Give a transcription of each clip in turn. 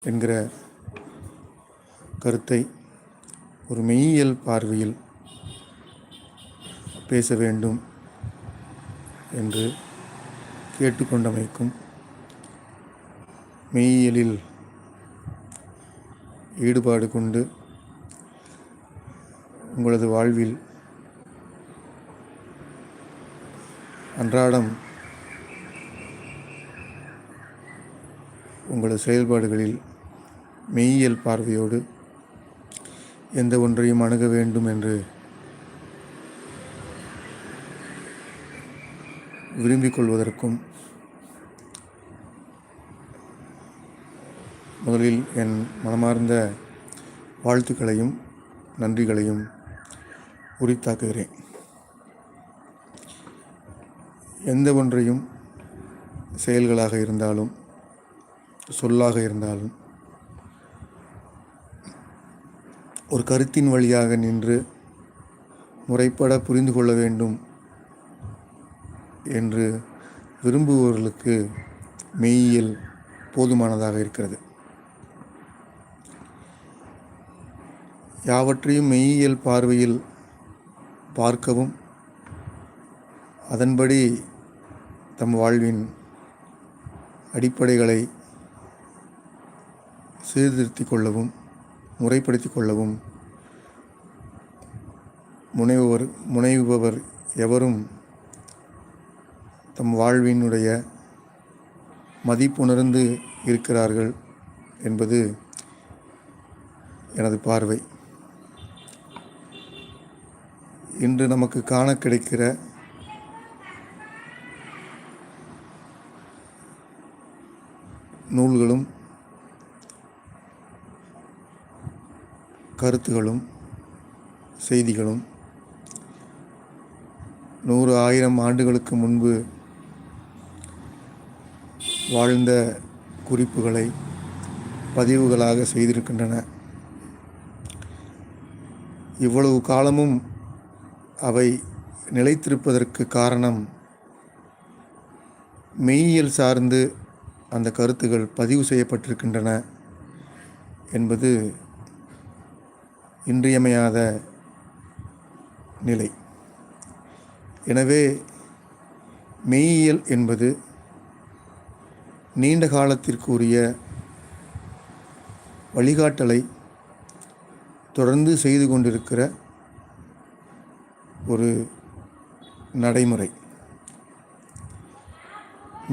என்கிற கருத்தை ஒரு மெய்யியல் பார்வையில் பேச வேண்டும் என்று கேட்டுக்கொண்டமைக்கும், மெய்யியலில் ஈடுபாடு கொண்டு உங்களது வாழ்வில் அன்றாடம் உங்களது செயல்பாடுகளில் மெய்யியல் பார்வையோடு எந்த ஒன்றையும் அணுக வேண்டும் என்று விரும்பிக் கொள்வதற்கும் முதலில் என் மனமார்ந்த வாழ்த்துக்களையும் நன்றிகளையும் உரித்தாக்குகிறேன். எந்த ஒன்றையும் செயல்களாக இருந்தாலும் சொல்லாக இருந்தாலும் ஒரு கருத்தின் வழியாக நின்று முறைப்பட புரிந்து கொள்ள வேண்டும் என்று விரும்புபவர்களுக்கு மெய்யியல் போதுமானதாக இருக்கிறது. யாவற்றையும் மெய்யியல் பார்வையில் பார்க்கவும், அதன்படி தம் வாழ்வின் அடிப்படைகளை சீர்திருத்திக் கொள்ளவும் முறைப்படுத்திக் கொள்ளவும் முனைபவர் எவரும் தம் வாழ்வினுடைய மதிப்புணர்ந்து இருக்கிறார்கள் என்பது எனது பார்வை. இன்று நமக்கு காண கிடைக்கிற நூல்களும் கருத்துகளும் செய்திகளும் 100,000 ஆண்டுகளுக்கு முன்பு வாழ்ந்த குறிப்புகளை பதிவுகளாக செய்திருக்கின்றன. இவ்வளவு காலமும் அவை நிலைத்திருப்பதற்கு காரணம் மெய்யியல் சார்ந்து அந்த கருத்துகள் பதிவு செய்யப்பட்டிருக்கின்றன என்பது இன்றியமையாத நிலை. எனவே மெய்யியல் என்பது நீண்ட காலத்திற்குரிய வழிகாட்டலை தொடர்ந்து செய்து கொண்டிருக்கிற ஒரு நடைமுறை.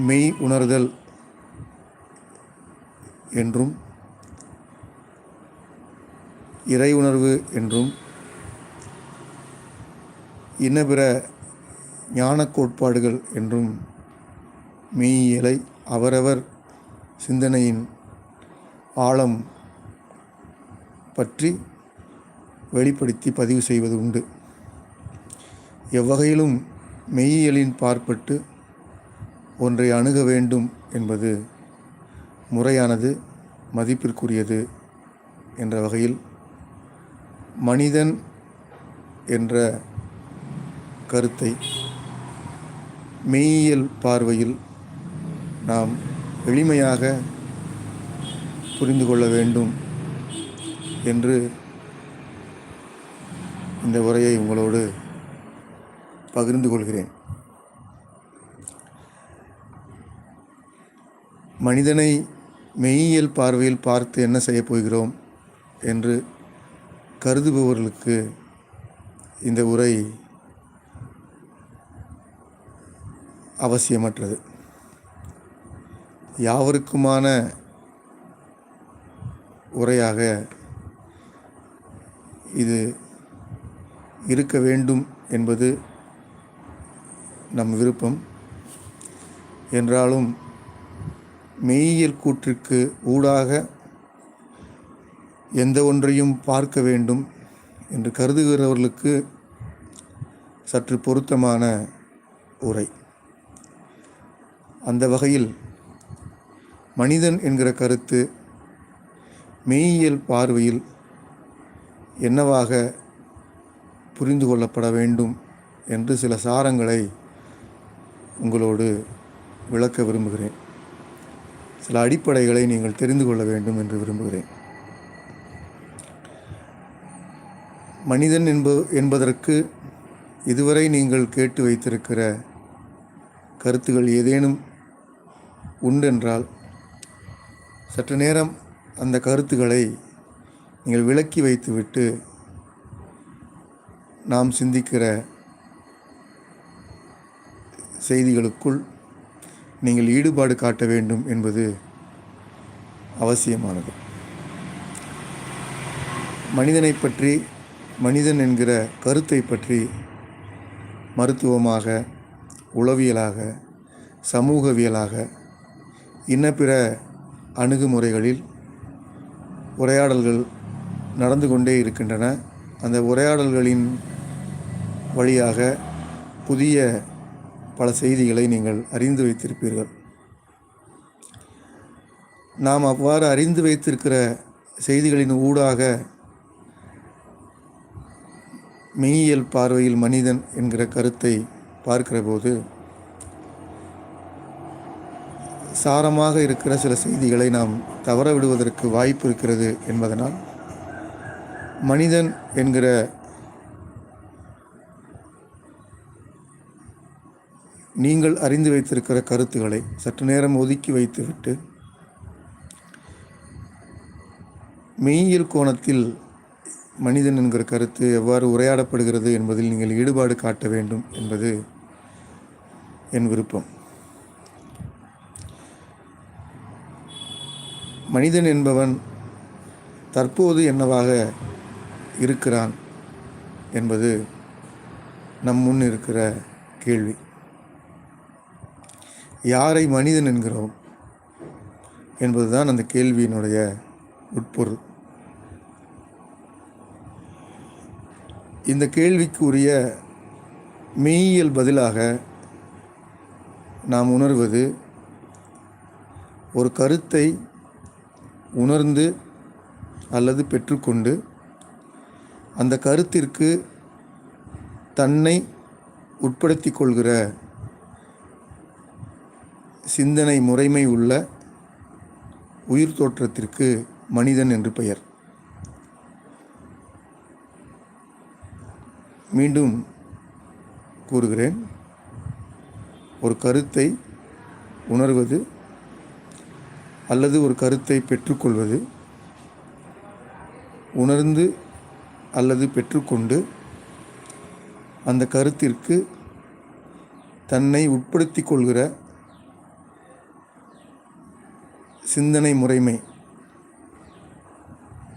மெய் உணர்தல் என்றும் இறை உணர்வு என்றும் இன்னபிற ஞான கோட்பாடுகள் என்றும் மெய்யியலை அவரவர் சிந்தனையின் ஆழம் பற்றி வெளிப்படுத்தி பதிவு செய்வது உண்டு. எவ்வகையிலும் மெய்யியலின் பார்ப்பட்டு ஒன்றை அணுக வேண்டும் என்பது முறையானது, மதிப்பிற்குரியது என்ற வகையில் மனிதன் என்ற கருத்தை மெய்யியல் பார்வையில் நாம் எளிமையாக புரிந்து கொள்ள வேண்டும் என்று இந்த உரையை உங்களோடு பகிர்ந்து கொள்கிறேன். மனிதனை மெய்யியல் பார்வையில் பார்த்து என்ன செய்யப் போகிறோம் என்று கருதுபவர்களுக்கு இந்த உரை அவசியமற்றது. யாவருக்குமான உரையாக இது இருக்க வேண்டும் என்பது நம் விருப்பம். என்றாலும் மெய்யியல் கூற்றிற்கு ஊடாக எந்த ஒன்றையும் பார்க்க வேண்டும் என்று கருதுகிறவர்களுக்கு சற்று பொருத்தமான உரை. அந்த வகையில் மனிதன் என்கிற கருத்து மெய்யியல் பார்வையில் என்னவாக புரிந்து கொள்ளப்பட வேண்டும் என்று சில சாரங்களை உங்களோடு விளக்க விரும்புகிறேன். சில அடிப்படைகளை நீங்கள் தெரிந்து கொள்ள வேண்டும் என்று விரும்புகிறேன். மனிதன் என்பதற்கு இதுவரை நீங்கள் கேட்டு வைத்திருக்கிற கருத்துகள் ஏதேனும் உண்டென்றால் சற்று நேரம் அந்த கருத்துக்களை நீங்கள் விளக்கி வைத்துவிட்டு நாம் சிந்திக்கிற செய்திகளுக்குள் நீங்கள் ஈடுபாடு காட்ட வேண்டும் என்பது அவசியமானது. மனிதனை பற்றி, மனிதன் என்கிற கருத்தை பற்றி மருத்துவமாக, உளவியலாக, சமூகவியலாக, இன்ன பிற அணுகுமுறைகளில் உரையாடல்கள் நடந்து கொண்டே இருக்கின்றன. அந்த உரையாடல்களின் வழியாக புதிய பல செய்திகளை நீங்கள் அறிந்து வைத்திருப்பீர்கள். நாம் அவ்வாறு அறிந்து வைத்திருக்கிற செய்திகளின் ஊடாக மெய்யியல் பார்வையில் மனிதன் என்கிற கருத்தை பார்க்கிற போது சாரமாக இருக்கிற சில செய்திகளை நாம் தவற விடுவதற்கு வாய்ப்பு இருக்கிறது என்பதனால் மனிதன் என்கிற நீங்கள் அறிந்து வைத்திருக்கிற கருத்துக்களை சற்று நேரம் ஒதுக்கி வைத்துவிட்டு மெய்யியல் கோணத்தில் மனிதன் என்கிற கருத்து எவ்வாறு உரையாடப்படுகிறது என்பதில் நீங்கள் ஈடுபாடு காட்ட வேண்டும் என்பது என் விருப்பம். மனிதன் என்பவன் தற்போது என்னவாக இருக்கிறான் என்பது நம் முன் இருக்கிற கேள்வி. யாரை மனிதன் என்கிறோம் என்பதுதான் அந்த கேள்வியினுடைய உட்பொருள். இந்த கேள்விக்கு உரிய மெய்யியல் பதிலாக நாம் உணர்வது ஒரு கருத்தை உணர்ந்து அல்லது பெற்றுக்கொண்டு அந்த கருத்திற்கு தன்னை உட்படுத்தி கொள்கிற சிந்தனை முறைமை உள்ள உயிர் தோற்றத்திற்கு மனிதன் என்று பெயர். மீண்டும் கூறுகிறேன், ஒரு கருத்தை உணர்வது அல்லது ஒரு கருத்தை பெற்றுக்கொள்வது, உணர்ந்து அல்லது பெற்றுக்கொண்டு அந்த கருத்திற்கு தன்னை உட்படுத்தி கொள்கிற சிந்தனை முறைமை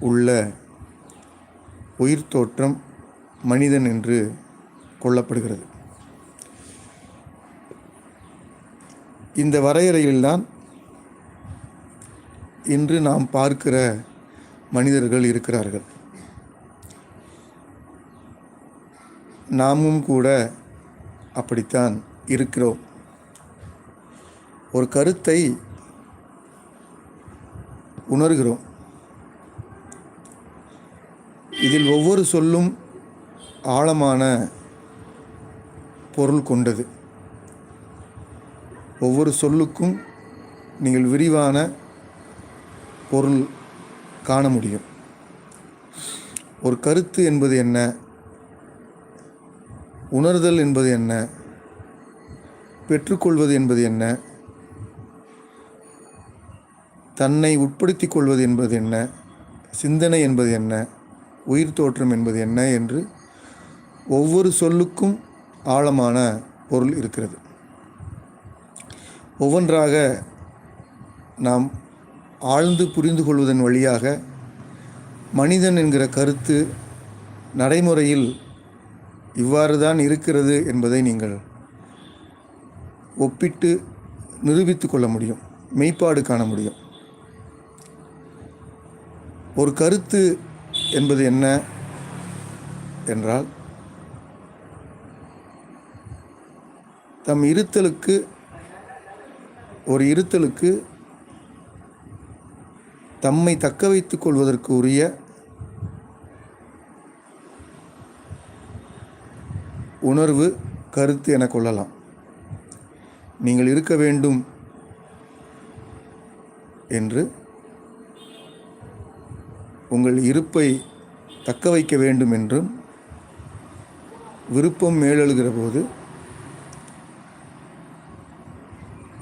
உள்ள உயிர் தோற்றம் மனிதன் என்று கொள்ளப்படுகிறது. இந்த வரையறையில்தான் இன்று நாம் பார்க்கிற மனிதர்கள் இருக்கிறார்கள். நாமும் கூட அப்படித்தான் இருக்கிறோம். ஒரு கருத்தை உணர்கிறோம். இதில் ஒவ்வொரு சொல்லும் ஆழமான பொருள் கொண்டது. ஒவ்வொரு சொல்லுக்கும் நீங்கள் விரிவான பொருள் காண முடியும். ஒரு கருத்து என்பது என்ன, உணர்தல் என்பது என்ன, பெற்றுக்கொள்வது என்பது என்ன, தன்னை உட்படுத்திக் கொள்வது என்பது என்ன, சிந்தனை என்பது என்ன, உயிர் தோற்றம் என்பது என்ன என்று ஒவ்வொரு சொல்லுக்கும் ஆழமான பொருள் இருக்கிறது. ஒவ்வொன்றாக நாம் ஆழ்ந்து புரிந்து கொள்வதன் வழியாக மனிதன் என்கிற கருத்து நடைமுறையில் இவ்வாறு தான் இருக்கிறது என்பதை நீங்கள் ஒப்பிட்டு நிரூபித்து கொள்ள முடியும், மெய்ப்பாடு காண முடியும். ஒரு கருத்து என்பது என்ன என்றால், தம் இருத்தலுக்கு, ஒரு இருத்தலுக்கு தம்மை தக்க வைத்துக் கொள்வதற்கு உரிய உணர்வு கருத்து என கொள்ளலாம். நீங்கள் இருக்க வேண்டும் என்று உங்கள் இருப்பை தக்க வைக்க வேண்டும் என்றும் விருப்பம் மேலெழுகிற போது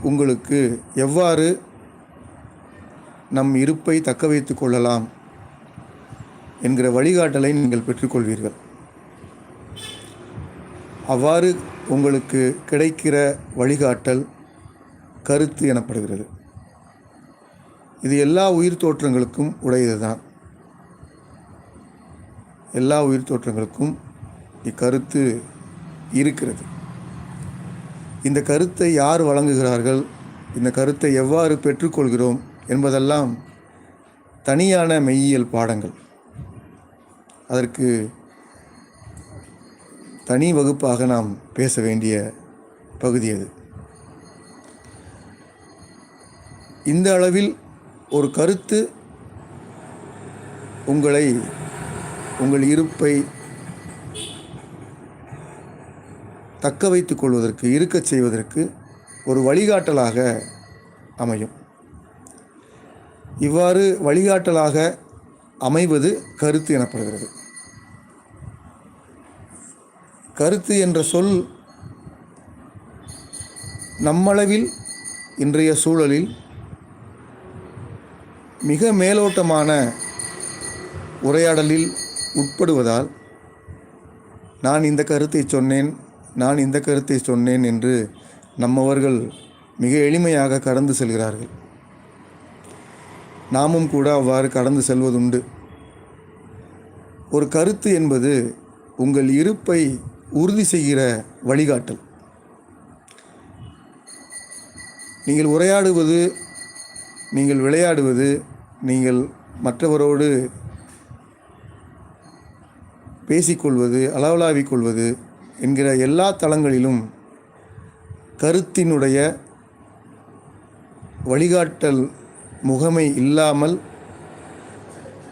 உங்களுக்கு எவ்வாறு நம் இருப்பை தக்க வைத்து கொள்ளலாம் என்கிற வழிகாட்டலை நீங்கள் பெற்றுக்கொள்வீர்கள். அவ்வாறு உங்களுக்கு கிடைக்கிற வழிகாட்டல் கருத்து எனப்படுகிறது. இது எல்லா உயிர் தோற்றங்களுக்கும் உடையது தான். எல்லா உயிர் தோற்றங்களுக்கும் இக்கருத்து இருக்கிறது. இந்த கருத்தை யார் வழங்குகிறார்கள், இந்த கருத்தை எவ்வாறு பெற்றுக்கொள்கிறோம் என்பதெல்லாம் தனியான மெய்யியல் பாடங்கள். அதற்கு தனி வகுப்பாக நாம் பேச வேண்டிய பகுதி அது. இந்த அளவில் ஒரு கருத்து உங்கள் இருப்பை தக்க வைத்துக் கொள்வதற்கு, இருக்கச் செய்வதற்கு ஒரு வழிகாட்டலாக அமையும். இவ்வாறு வழிகாட்டலாக அமைவது கருத்து எனப்படுகிறது. கருத்து என்ற சொல் நம்மளவில் இன்றைய சூழலில் மிக மேலோட்டமான உரையாடலில் உட்படுவதால் நான் இந்த கருத்தை சொன்னேன் என்று நம்மவர்கள் மிக எளிமையாக கடந்து செல்கிறார்கள். நாமும் கூட அவ்வாறு கடந்து செல்வதுண்டு. ஒரு கருத்து என்பது உங்கள் இருப்பை உறுதி செய்கிற வழிகாட்டல். நீங்கள் உரையாடுவது, நீங்கள் விளையாடுவது, நீங்கள் மற்றவரோடு பேசிக்கொள்வது, அளவலாவிக்கொள்வது என்கிற எல்லா தளங்களிலும் கருத்தினுடைய வழிகாட்டல் முகமை இல்லாமல்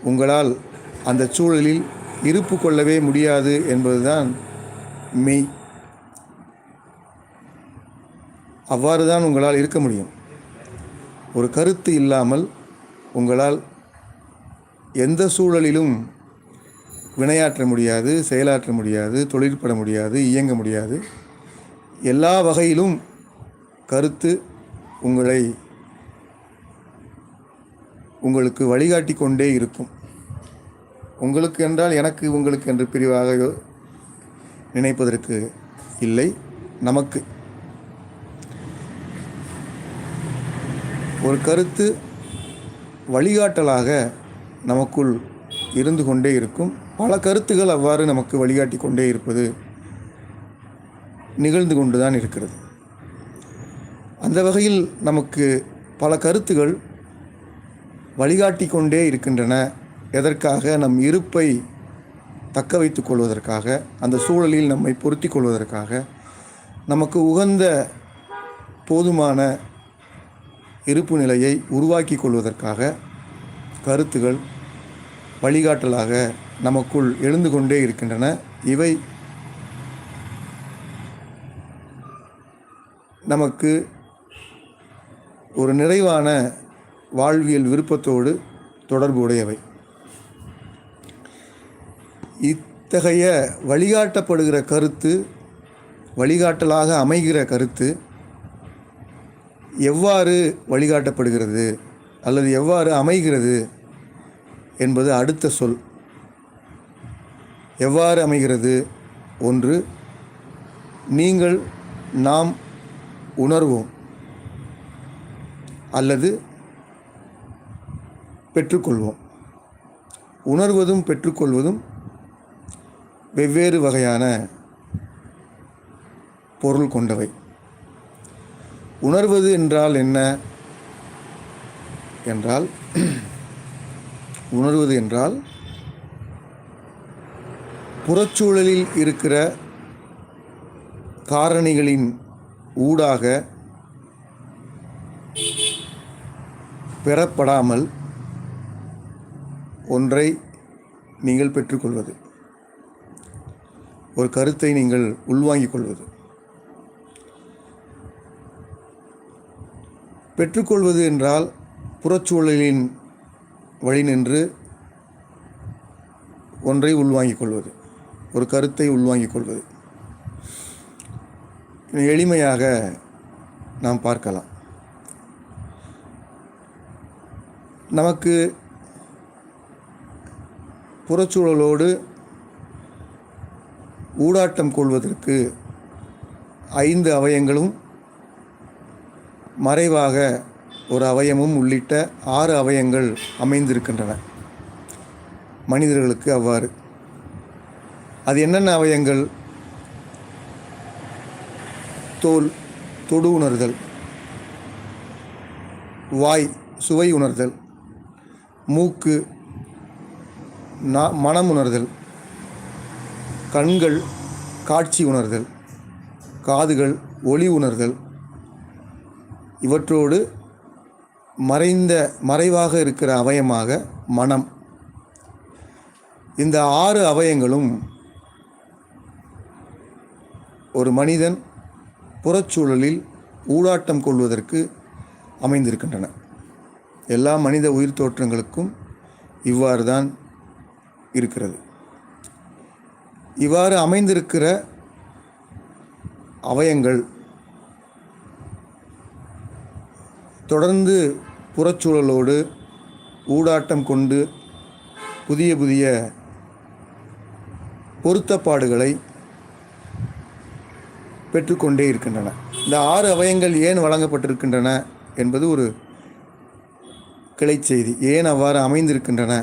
உங்களால் அந்த சூழலில் இருப்பு கொள்ளவே முடியாது என்பதுதான் மெய். அவ்வாறு தான் உங்களால் இருக்க முடியும். ஒரு கருத்து இல்லாமல் உங்களால் எந்த சூழலிலும் வினையாற்ற முடியாது, செயலாற்ற முடியாது, தொழிற்பட முடியாது, இயங்க முடியாது. எல்லா வகையிலும் கருத்து உங்களுக்கு வழிகாட்டி கொண்டே இருக்கும். உங்களுக்கு என்றால் எனக்கு, உங்களுக்கு என்று பிரிவாக நினைப்பதற்கு இல்லை. நமக்கு ஒரு கருத்து வழிகாட்டலாக நமக்குள் இருந்து கொண்டே இருக்கும். பல கருத்துகள் அவ்வாறு நமக்கு வழிகாட்டி கொண்டே இருப்பது நிகழ்ந்து கொண்டு தான் இருக்கிறது. அந்த வகையில் நமக்கு பல கருத்துகள் வழிகாட்டி கொண்டே இருக்கின்றன. எதற்காக? நம் இருப்பை தக்க வைத்து கொள்வதற்காக, அந்த சூழலில் நம்மை பொருத்தி கொள்வதற்காக, நமக்கு உகந்த போதுமான இருப்பு நிலையை உருவாக்கி கொள்வதற்காக கருத்துகள் வழிகாட்டலாக நமக்குள் எழுந்து கொண்டே இருக்கின்றன. இவை நமக்கு ஒரு நிறைவான வாழ்வியல் விருப்பத்தோடு தொடர்பு உடையவை. இத்தகைய வழிகாட்டப்படுகிற கருத்து, வழிகாட்டலாக அமைகிற கருத்து எவ்வாறு வழிகாட்டப்படுகிறது அல்லது எவ்வாறு அமைகிறது என்பது அடுத்த சொல். எவ்வாறு அமைகிறது? ஒன்று, நீங்கள், நாம் உணர்வோம் அல்லது பெற்றுக்கொள்வோம். உணர்வதும் பெற்றுக்கொள்வதும் வெவ்வேறு வகையான பொருள் கொண்டவை. உணர்வது என்றால் என்ன என்றால், உணர்வது என்றால் புறச்சூழலில் இருக்கிற காரணிகளின் ஊடாக பெறப்படாமல் ஒன்றை நீங்கள் பெற்றுக்கொள்வது, ஒரு கருத்தை நீங்கள் உள்வாங்கிக் கொள்வது. பெற்றுக்கொள்வது என்றால் புறச்சூழலின் வழி நின்று ஒன்றை உள்வாங்கிக் கொள்வது, ஒரு கருத்தை உள்வாங்கிக் கொள்வது. எளிமையாக நாம் பார்க்கலாம். நமக்கு புறச்சூழலோடு ஊடாட்டம் கொள்வதற்கு 5 அவயங்களும் மறைவாக ஒரு அவயமும் உள்ளிட்ட 6 அவயங்கள் அமைந்திருக்கின்றன மனிதர்களுக்கு. அவ்வாறு அது என்னென்ன அவயங்கள்? தோல், தொடு உணர்தல்; வாய், சுவை உணர்தல்; மூக்கு, மனம் உணர்தல்; கண்கள், காட்சி உணர்தல்; காதுகள், ஒலி உணர்தல். இவற்றோடு மறைவாக இருக்கிற அவயமாக மனம். இந்த 6 அவயங்களும் ஒரு மனிதன் புறச்சூழலில் ஊடாட்டம் கொள்வதற்கு அமைந்திருக்கின்றன. எல்லா மனித உயிர் தோற்றங்களுக்கும் இவ்வாறு தான் இருக்கிறது. இவ்வாறு அமைந்திருக்கிற அவயங்கள் தொடர்ந்து புறச்சூழலோடு ஊடாட்டம் கொண்டு புதிய புதிய பொருத்தப்பாடுகளை பெற்றுக்கொண்டே இருக்கின்றன. இந்த 6 அவயங்கள் ஏன் வழங்கப்பட்டிருக்கின்றன என்பது ஒரு கிளை செய்தி. ஏன் அவ்வாறு அமைந்திருக்கின்றன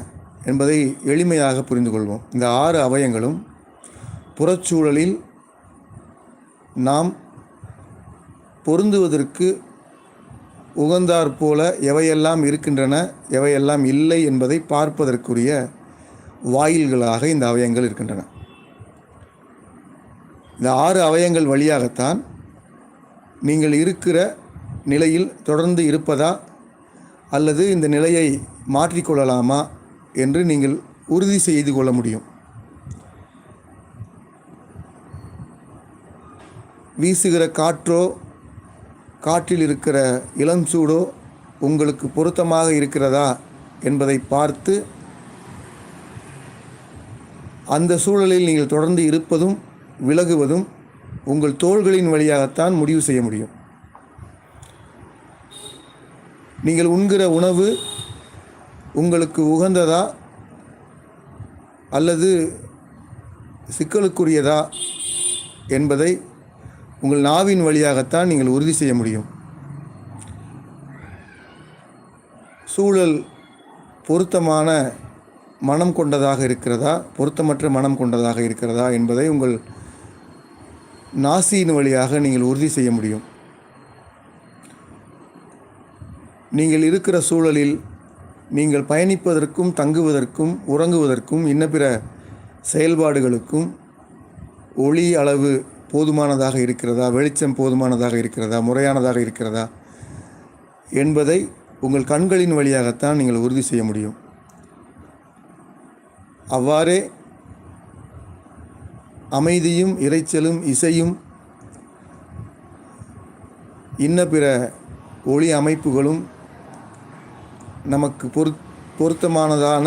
என்பதை எளிமையாக புரிந்து கொள்வோம். இந்த 6 அவயங்களும் புறச்சூழலில் நாம் பொருந்துவதற்கு உகந்தாற் போல எவையெல்லாம் இருக்கின்றன, எவையெல்லாம் இல்லை என்பதை பார்ப்பதற்குரிய வாயில்களாக இந்த அவயங்கள் இருக்கின்றன. இந்த 6 அவயங்கள் வழியாகத்தான் நீங்கள் இருக்கிற நிலையில் தொடர்ந்து இருப்பதா அல்லது இந்த நிலையை மாற்றிக்கொள்ளலாமா என்று நீங்கள் உறுதி செய்து கொள்ள முடியும். வீசுகிற காற்றோ, காற்றில் இருக்கிற இளம் சூடோ உங்களுக்கு பொருத்தமாக இருக்கிறதா என்பதை பார்த்து அந்த சூழலில் நீங்கள் தொடர்ந்து இருப்பதும் விலகுவதும் உங்கள் தோள்களின் வழியாகத்தான் முடிவு செய்ய முடியும். நீங்கள் உண்கிற உணவு உங்களுக்கு உகந்ததா அல்லது சிக்கலுக்குரியதா என்பதை உங்கள் நாவின் வழியாகத்தான் நீங்கள் உறுதி செய்ய முடியும். சூழல் பொருத்தமான மனம் கொண்டதாக இருக்கிறதா, பொருத்தமற்ற மனம் கொண்டதாக இருக்கிறதா என்பதை உங்கள் நாசியின் வழியாக நீங்கள் உறுதி செய்ய முடியும். நீங்கள் இருக்கிற சூழலில் நீங்கள் பயணிப்பதற்கும் தங்குவதற்கும் உறங்குவதற்கும் இன்ன பிற செயல்பாடுகளுக்கும் ஒளி அளவு போதுமானதாக இருக்கிறதா, வெளிச்சம் போதுமானதாக இருக்கிறதா, முறையானதாக இருக்கிறதா என்பதை உங்கள் கண்களின் வழியாகத்தான் நீங்கள் உறுதி செய்ய முடியும். அவ்வாறே அமைதியும் இரைச்சலும் இசையும் இன்ன பிற ஒளி அமைப்புகளும் நமக்கு பொருத்தமானதான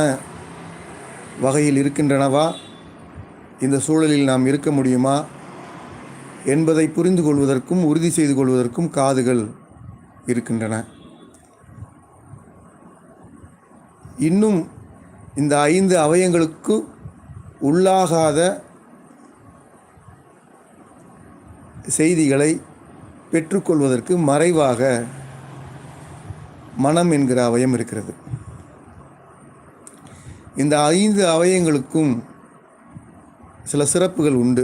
வகையில் இருக்கின்றனவா, இந்த சூழலில் நாம் இருக்க முடியுமா என்பதை புரிந்து கொள்வதற்கும் உறுதி செய்து கொள்வதற்கும் காதுகள் இருக்கின்றன. இன்னும் இந்த 5 அவயங்களுக்கு உள்ளாகாத செய்திகளை பெற்றுக்கொள்வதற்கு மறைவாக மனம் என்கிற அவயம் இருக்கிறது. இந்த 5 அவயங்களுக்கும் சில சிறப்புகள் உண்டு.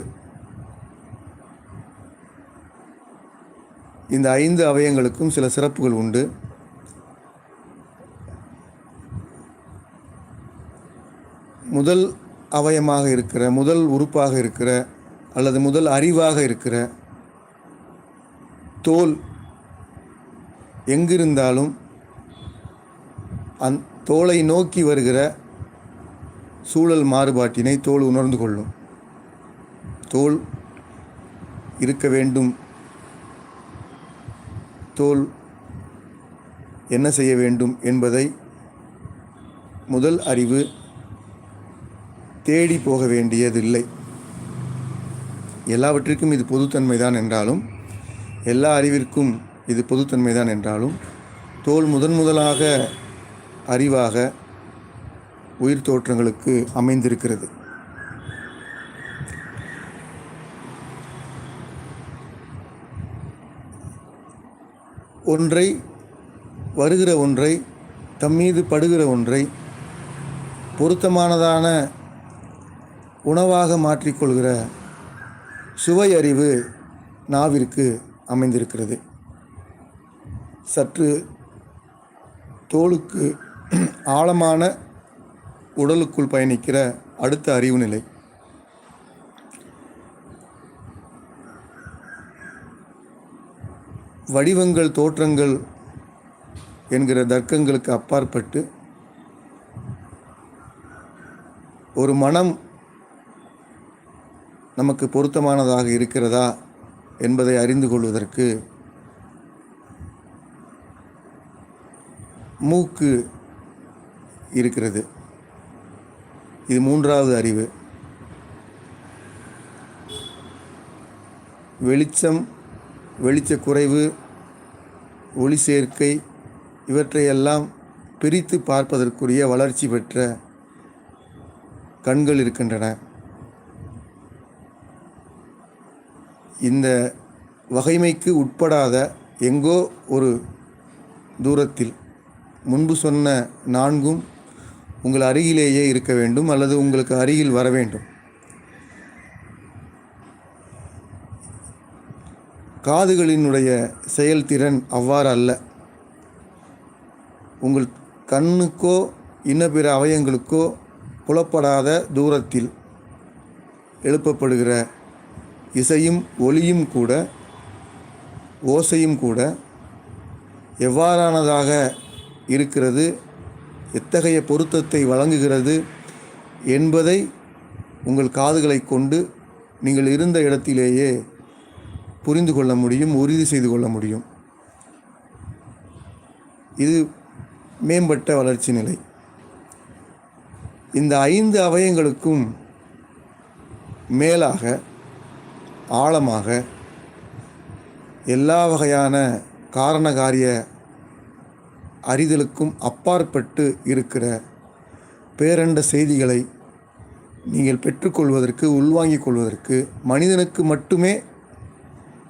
இந்த 5 அவயங்களுக்கும் சில சிறப்புகள் உண்டு. முதல் அவயமாக இருக்கிற, முதல் உறுப்பாக இருக்கிற அல்லது முதல் அறிவாக இருக்கிற தோல் எங்கிருந்தாலும் தோலை நோக்கி வருகிற சூழல் மாறுபாட்டினை தோல் உணர்ந்து கொள்ளும். தோல் இருக்க வேண்டும், தோல் என்ன செய்ய வேண்டும் என்பதை முதல் அறிவு தேடி போக வேண்டியதில்லை. எல்லாவற்றிற்கும் இது பொதுத்தன்மைதான் என்றாலும், எல்லா அறிவிற்கும் இது பொதுத்தன்மைதான் என்றாலும், தோல் முதலாக அறிவாக உயிர் தோற்றங்களுக்கு அமைந்திருக்கிறது. ஒன்றை, வருகிற ஒன்றை, தம்மீது படுகிற ஒன்றை பொருத்தமானதான உணவாக மாற்றிக்கொள்கிற சுவை அறிவு நாவிற்கு அமைந்திருக்கிறது. சற்று தோலுக்கு ஆழமான உடலுக்குள் பயணிக்கிற அடுத்த அறிவு நிலை. வடிவங்கள், தோற்றங்கள் என்கிற தர்க்கங்களுக்கு அப்பாற்பட்டு ஒரு மனம் நமக்கு பொருத்தமானதாக இருக்கிறதா என்பதை அறிந்து கொள்வதற்கு மூக்கு இருக்கிறது. இது மூன்றாவது அறிவு. வெளிச்சம், வெளிச்ச குறைவு, ஒளி சேர்க்கை இவற்றையெல்லாம் பிரித்து பார்ப்பதற்குரிய வளர்ச்சி பெற்ற கண்கள் இருக்கின்றன. இந்த வகைமைக்கு உட்படாத எங்கோ ஒரு தூரத்தில் முன்பு சொன்ன நான்கும் உங்கள் அருகிலேயே இருக்க வேண்டும், அல்லது உங்களுக்கு அருகில் வர வேண்டும். காதுகளினுடைய செயல்திறன் அவ்வாறு அல்ல. உங்கள் கண்ணுக்கோ இன்ன பிற அவயங்களுக்கோ புலப்படாத தூரத்தில் எழுப்பப்படுகிற இசையும் ஒலியும் கூட, ஓசையும் கூட எவ்வாறானதாக இருக்கிறது, எத்தகைய பொருத்தத்தை வழங்குகிறது என்பதை உங்கள் காதுகளை கொண்டு நீங்கள் இருந்த இடத்திலேயே புரிந்து கொள்ள முடியும், உறுதி செய்து கொள்ள முடியும். இது மேம்பட்ட வளர்ச்சி நிலை. இந்த 5 அவயங்களுக்கும் மேலாக, ஆழமாக எல்லா வகையான காரணகாரிய அறிதலுக்கும் அப்பாற்பட்டு இருக்கிற பேரண்ட செய்திகளை நீங்கள் பெற்றுக்கொள்வதற்கு, உள்வாங்கிக் கொள்வதற்கு மனிதனுக்கு மட்டுமே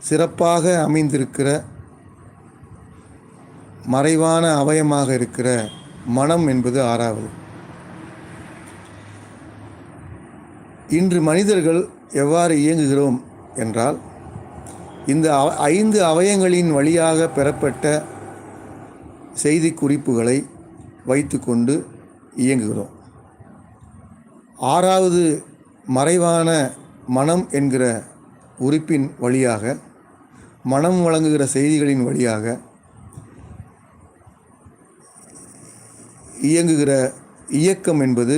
சிறப்பாக அமைந்திருக்கிற மறைவான அவயமாக இருக்கிற மனம் என்பது 6வது. இன்று மனிதர்கள் எவ்வாறு இயங்குகிறோம் என்றால், இந்த 5 அவயங்களின் வழியாக பெறப்பட்ட செய்தி குறிப்புகளை வைத்துக்கொண்டு இயங்குகிறோம். 6வது மறைவான மனம் என்கிற உறுப்பின் வழியாக, மனம் வழங்குகிற செய்திகளின் வழியாக இயங்குகிற இயக்கம் என்பது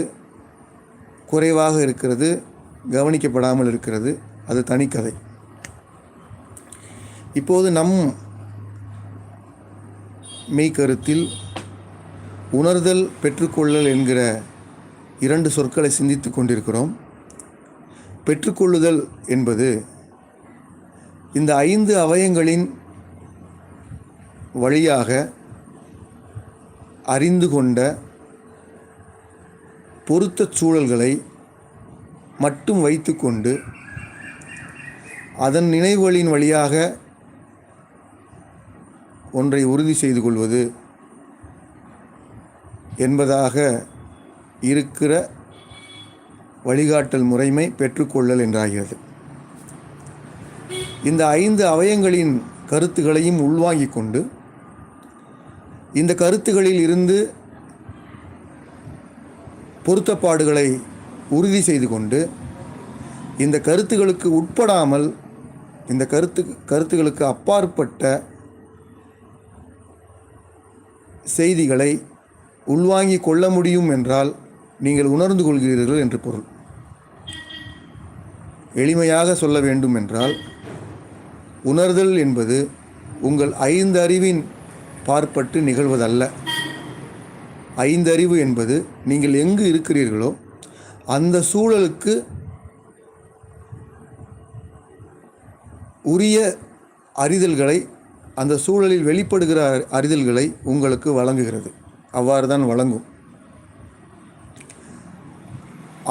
குறைவாக இருக்கிறது, கவனிக்கப்படாமல் இருக்கிறது. அது தனிக்கதை. இப்போது நம் மெய்கருத்தில் உணர்தல், பெற்றுக்கொள்ளல் என்கிற 2 சொற்களை சிந்தித்து கொண்டிருக்கிறோம். பெற்றுக்கொள்ளுதல் என்பது இந்த 5 அவயங்களின் வழியாக அறிந்து கொண்ட பொருத்தச் சூழல்களை மட்டும் வைத்துக்கொண்டு அதன் நினைவுகளின் வழியாக ஒன்றை உறுதி செய்து கொள்வது என்பதாக இருக்கிற வழிகாட்டல் முறைமை பெற்றுக்கொள்ளல் என்றாகிறது. இந்த 5 அவயங்களின் கருத்துகளையும் உள்வாங்கிக் கொண்டு, இந்த கருத்துகளில் இருந்து பொருத்தப்பாடுகளை உறுதி செய்து கொண்டு, இந்த கருத்துகளுக்கு உட்படாமல், இந்த கருத்துகளுக்கு அப்பாற்பட்ட செய்திகளை உள்வாங்கிக் கொள்ள முடியும் என்றால் நீங்கள் உணர்ந்து கொள்கிறீர்கள் என்று பொருள். எளிமையாக சொல்ல வேண்டும் என்றால், உணர்தல் என்பது உங்கள் 5 அறிவின் பாற்பட்டு நிகழ்வதல்ல. ஐந்தறிவு என்பது நீங்கள் எங்கு இருக்கிறீர்களோ அந்த சூழலுக்கு உரிய அறிதல்களை, அந்த சூழலில் வெளிப்படுகிற அறிதல்களை உங்களுக்கு வழங்குகிறது. அவ்வாறு தான் வழங்கும்.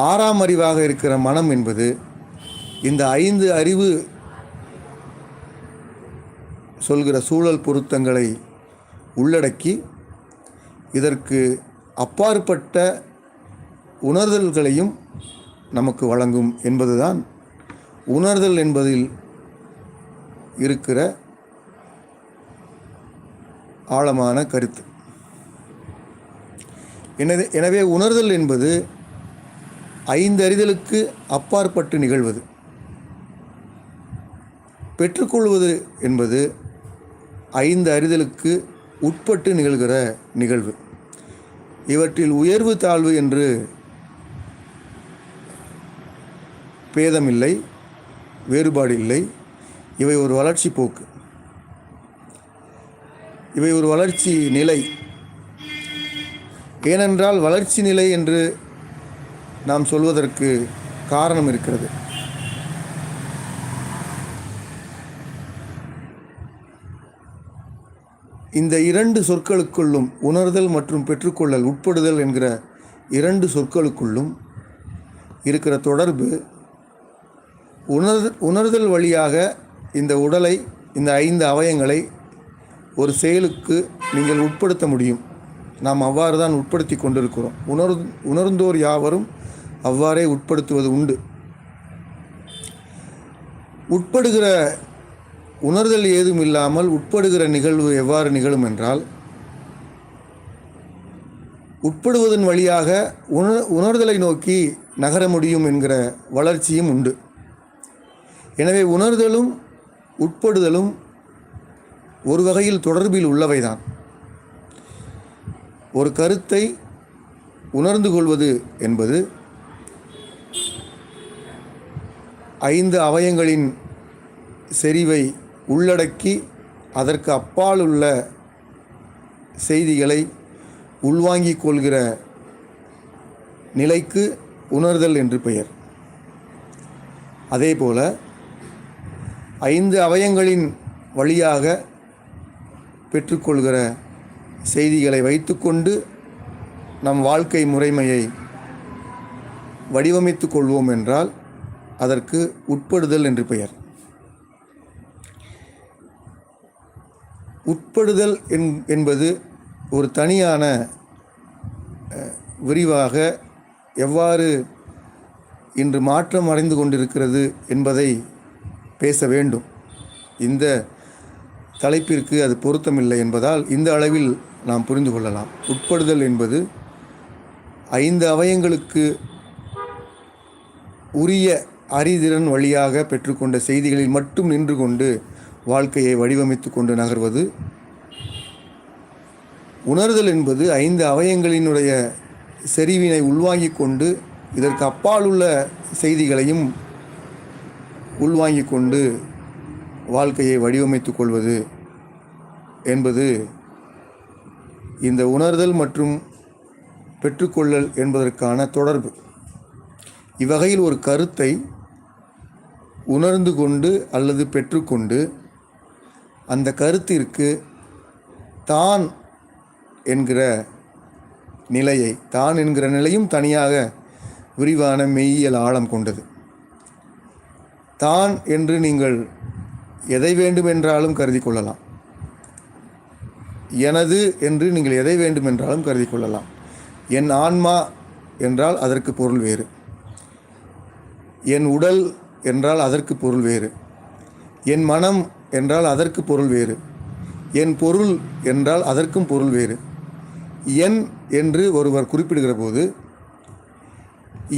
ஆறாம் அறிவாக இருக்கிற மனம் என்பது இந்த 5 அறிவு சொல்கிற சூழல் பொருத்தங்களை உள்ளடக்கி இதற்கு அப்பாற்பட்ட உணர்தல்களையும் நமக்கு வழங்கும் என்பதுதான் உணர்தல் என்பதில் இருக்கிற ஆழமான கருத்து. எனவே உணர்தல் என்பது 5 அறிதலுக்கு அப்பாற்பட்டு நிகழ்வது. பெற்றுக்கொள்வது என்பது 5 அறிதலுக்கு உட்பட்டு நிகழ்கிற நிகழ்வு. இவற்றில் உயர்வு தாழ்வு என்று பேதமில்லை, வேறுபாடு இல்லை. இவை ஒரு வளர்ச்சி போக்கு, இவை ஒரு வளர்ச்சி நிலை. ஏனென்றால் வளர்ச்சி நிலை என்று நாம் சொல்வதற்கு காரணம் இருக்கிறது. இந்த 2 சொற்களுக்குள்ளும், உணர்தல் மற்றும் பெற்றுக்கொள்ளல், உட்படுதல் என்கிற 2 சொற்களுக்குள்ளும் இருக்கிற தொடர்பு, உணர்தல் வழியாக இந்த உடலை, இந்த 5 அவயங்களை ஒரு செயலுக்கு நீங்கள் உட்படுத்த முடியும். நாம் அவ்வாறு தான் உட்படுத்தி கொண்டிருக்கிறோம். உணர்ந்தோர் யாவரும் அவ்வாறே உட்படுத்துவது உண்டு. உட்படுகிற உணர்தல் ஏதும் இல்லாமல் உட்படுகிற நிகழ்வு எவ்வாறு நிகழும் என்றால், உட்படுவதன் வழியாக உணர்தலை நோக்கி நகர முடியும் என்கிற வளர்ச்சியும் உண்டு. எனவே உணர்தலும் உட்படுதலும் ஒரு வகையில் தொடர்பில் உள்ளவைதான். ஒரு கருத்தை உணர்ந்து கொள்வது என்பது 5 அவயங்களின் செறிவை உள்ளடக்கி அதற்கு அப்பால் உள்ள செய்திகளை உள்வாங்கிக் கொள்கிற நிலைக்கு உணர்தல் என்று பெயர். அதேபோல 5 அவயங்களின் வழியாக பெற்றுக்கொள்கிற செய்திகளை வைத்துக்கொண்டு நம் வாழ்க்கை முறைமையை வடிவமைத்து கொள்வோம் என்றால் அதற்கு உட்படுதல் என்று பெயர். உட்படுதல் என்பது ஒரு தனியான விரிவாக எவ்வாறு இன்று மாற்றம் அடைந்து கொண்டிருக்கிறது என்பதை பேச வேண்டும். இந்த தலைப்பிற்கு அது பொருத்தமில்லை என்பதால் இந்த அளவில் நாம் புரிந்து கொள்ளலாம். உட்படுதல் என்பது 5 அவயங்களுக்கு உரிய அறிதிறன் வழியாக பெற்றுக்கொண்ட செய்திகளில் மட்டும் நின்று கொண்டு வாழ்க்கையை வடிவமைத்து கொண்டு நகர்வது. உணர்தல் என்பது 5 அவயங்களினுடைய செறிவினை உள்வாங்கிக் கொண்டு இதற்கு அப்பால் உள்ள செய்திகளையும் உள்வாங்கிக் கொண்டு வாழ்க்கையை வடிவமைத்து கொள்வது என்பது இந்த உணர்தல் மற்றும் பெற்றுக்கொள்ளல் என்பதற்கான தொடர்பு. இவ்வகையில் ஒரு கருத்தை உணர்ந்து கொண்டு அல்லது பெற்றுக்கொண்டு அந்த கருத்திற்கு தான் என்கிற நிலையை, தான் என்கிற நிலையும் தனியாக விரிவான மெய்யியல் ஆழம் கொண்டது. தான் என்று நீங்கள் எதை வேண்டுமென்றாலும் கருதி கொள்ளலாம். எனது என்று நீங்கள் எதை வேண்டுமென்றாலும் கருதி கொள்ளலாம். என் ஆன்மா என்றால் அதற்கு பொருள் வேறு, என் உடல் என்றால் அதற்கு பொருள் வேறு, என் மனம் என்றால் அதற்கு பொருள் வேறு, என் பொருள் என்றால் அதற்கும் பொருள் வேறு. என் என்று ஒருவர் குறிப்பிடுகிற போது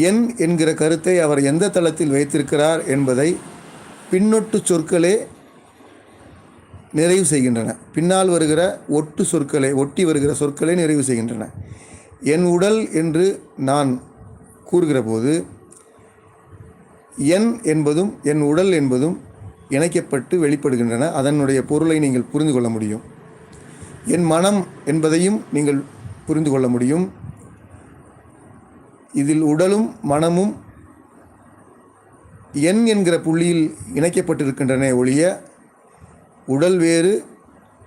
என் என்கிற கருத்தை அவர் எந்த தளத்தில் வைத்திருக்கிறார் என்பதை பின்னொட்டு சொற்களே நிறைவு செய்கின்றன. பின்னால் வருகிற ஒட்டி வருகிற சொற்களை நிறைவு செய்கின்றன. என் உடல் என்று நான் கூறுகிற போது என் என்பதும் என் உடல் என்பதும் இணைக்கப்பட்டு வெளிப்படுகின்றன. அதனுடைய பொருளை நீங்கள் புரிந்து கொள்ள முடியும். என் மனம் என்பதையும் நீங்கள் புரிந்து கொள்ள முடியும். இதில் உடலும் மனமும் என் என்கிற புள்ளியில் இணைக்கப்பட்டிருக்கின்றன ஒழிய உடல் வேறு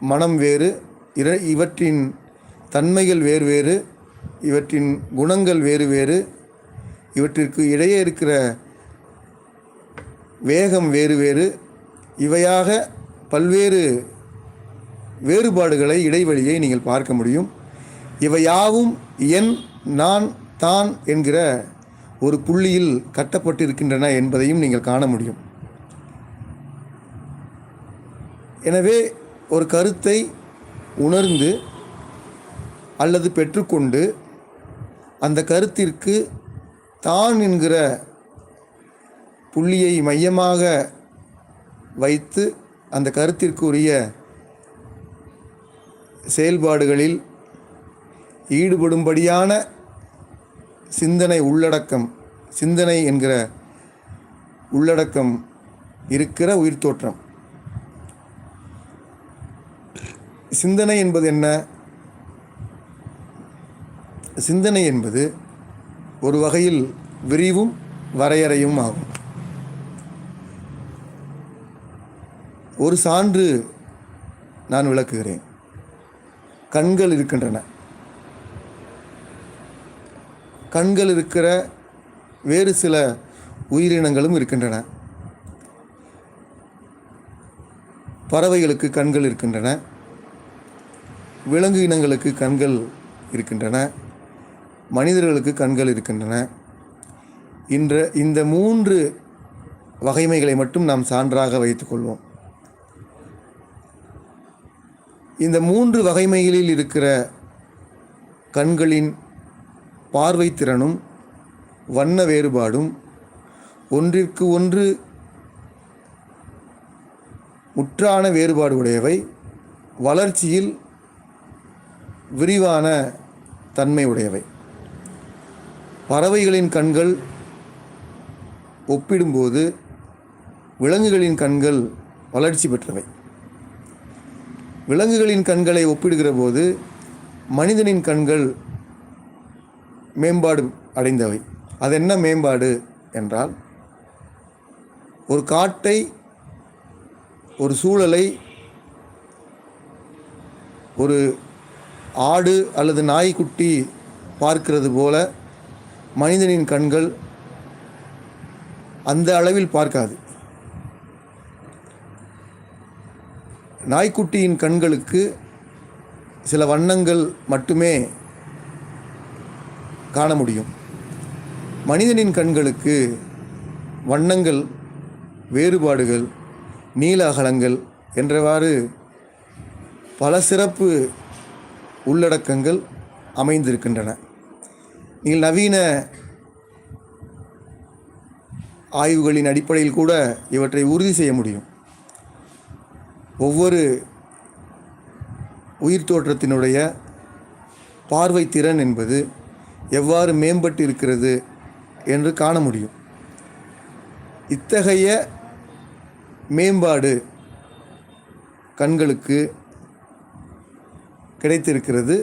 மனம் வேறு, இவற்றின் தன்மைகள் வேறு வேறு, இவற்றின் குணங்கள் வேறு வேறு, இவற்றிற்கு இடையே இருக்கிற வேகம் வேறு வேறு, இவையாக பல்வேறு வேறுபாடுகளை இடைவெளியை நீங்கள் பார்க்க முடியும். இவையாவும் என் நான் தான் என்கிற ஒரு புள்ளியில் கட்டப்பட்டிருக்கின்றன என்பதையும் நீங்கள் காண முடியும். எனவே ஒரு கருத்தை உணர்ந்து அல்லது பெற்றுக்கொண்டு அந்த கருத்திற்கு தான் என்கிற புள்ளியை மையமாக வைத்து அந்த கருத்திற்குரிய செயல்பாடுகளில் ஈடுபடும்படியான சிந்தனை என்கிற உள்ளடக்கம் இருக்கிற உயிர் தோற்றம். சிந்தனை என்பது என்ன? சிந்தனை என்பது ஒரு வகையில் விரிவும் வரையறையும் ஆகும். ஒரு சான்று நான் விளக்குகிறேன். கண்கள் இருக்கின்றன. கண்கள் இருக்கிற வேறு சில உயிரினங்களும் இருக்கின்றன. பறவைகளுக்கு கண்கள் இருக்கின்றன, விலங்கு இனங்களுக்கு கண்கள் இருக்கின்றன, மனிதர்களுக்கு கண்கள் இருக்கின்றன. இந்த 3 வகைமைகளை மட்டும் நாம் சான்றாக வைத்துக்கொள்வோம். இந்த 3 வகைமைகளில் இருக்கிற கண்களின் பார்வை திறனும் வண்ண வேறுபாடும் ஒன்றிற்கு ஒன்று முற்றான வேறுபாடு உடையவை, வளர்ச்சியில் விரிவான தன்மை உடையவை. பறவைகளின் கண்கள் ஒப்பிடும்போது விலங்குகளின் கண்கள் வளர்ச்சி பெற்றவை. விலங்குகளின் கண்களை ஒப்பிடுகிற போது மனிதனின் கண்கள் மேம்பாடு அடைந்தவை. அது என்ன மேம்பாடு என்றால், ஒரு காட்டை, ஒரு சூழலை, ஒரு ஆடு அல்லது நாய்க்குட்டி பார்க்கிறது போல மனிதனின் கண்கள் அந்த அளவில் பார்க்காது. நாய்க்குட்டியின் கண்களுக்கு சில வண்ணங்கள் மட்டுமே காண முடியும். மனிதனின் கண்களுக்கு வண்ணங்கள், வேறுபாடுகள், நீல அகலங்கள் என்றவாறு பல சிறப்பு உள்ளடக்கங்கள் அமைந்திருக்கின்றன. நீங்கள் நவீன ஆய்வுகளின் அடிப்படையில் கூட இவற்றை உறுதி செய்ய முடியும். ஒவ்வொரு உயிர் தோற்றத்தினுடைய பார்வை திறன் என்பது எவ்வாறு மேம்பட்டு இருக்கிறது என்று காண முடியும். இத்தகைய மேம்பாடு கண்களுக்கு கிடைத்திருக்கிறது,